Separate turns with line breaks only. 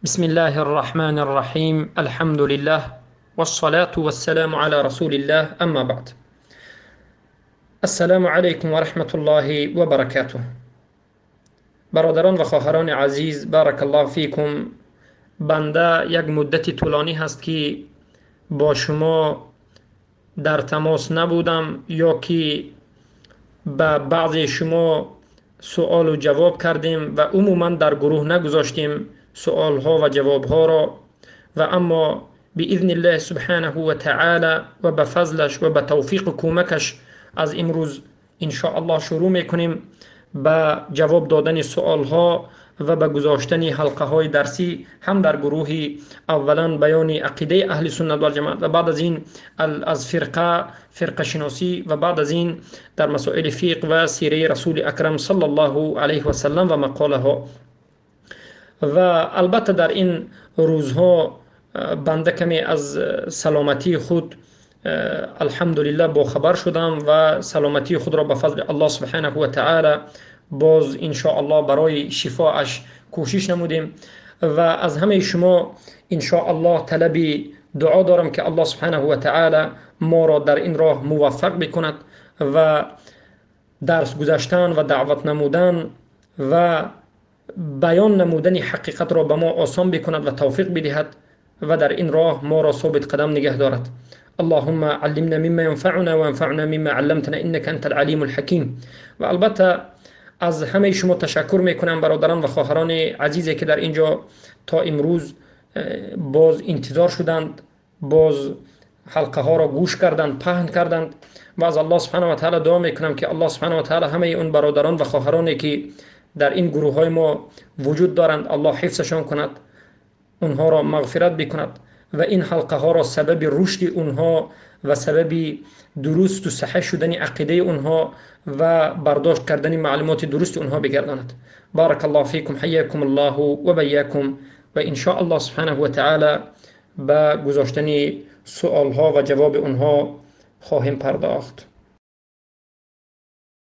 بسم الله الرحمن الرحيم الحمد لله والصلاة والسلام على رسول الله أما بعد. السلام عليكم ورحمة الله وبركاته. برادران و خواهران عزیز، بارک الله فیکم. بنده یک مدتی طولانی هست که با شما در تماس نبودم یا که به بعضی شما سوال و جواب کردیم و عموما در گروه نگذاشتیم سوال ها و جواب ها را، و اما باذن الله سبحانه و تعالی و به فضلش و به توفیق و کمکش از امروز ان شاء الله شروع میکنیم به جواب دادن سوال ها و به گذاشتن حلقه های درسی، هم در گروه اولا بیان عقیده اهل سنت و الجماعت و بعد از این از فرقه شناسی و بعد از این در مسائل فقه و سیره رسول اکرم صلی الله علیه و سلم و مقاله ها. و البته در این روزها بنده کمی از سلامتی خود الحمدلله با خبر شدم و سلامتی خود را به فضل الله سبحانه و تعالی باز ان شاء الله برای شفاش کوشش نمودیم و از همه شما ان شاء الله طلب دعا دارم که الله سبحانه و تعالی ما را در این راه موفق بکند و درس گذاشتن و دعوت نمودن و بیان نمودن حقیقت را به ما آسان بکند و توفیق بدهد و در این راه ما را ثابت قدم نگه دارد. اللهم علمنا مما ينفعنا وانفعنا مما علمتنا انك انت العليم الحكيم. و البته از همه شما تشکر میکنم برادران و خواهران عزیزی که در اینجا تا امروز باز انتظار شدند، باز حلقه ها را گوش کردند، پهن کردند و از الله سبحانه و تعالی دعا میکنم که الله سبحانه و تعالی همه اون برادران و خواهرانی که در این گروه های ما وجود دارند الله حفظشان کند، اونها را مغفرت بکند و این حلقه ها را سبب رشد اونها و سبب درست و صحیح شدن عقیده اونها و برداشت کردن معلومات درست اونها بگرداند. بارک الله فیکم، حیاکم الله و بیاکم و ان شاء الله سبحانه و تعالی به گذاشتن سوال ها و جواب اونها خواهیم پرداخت.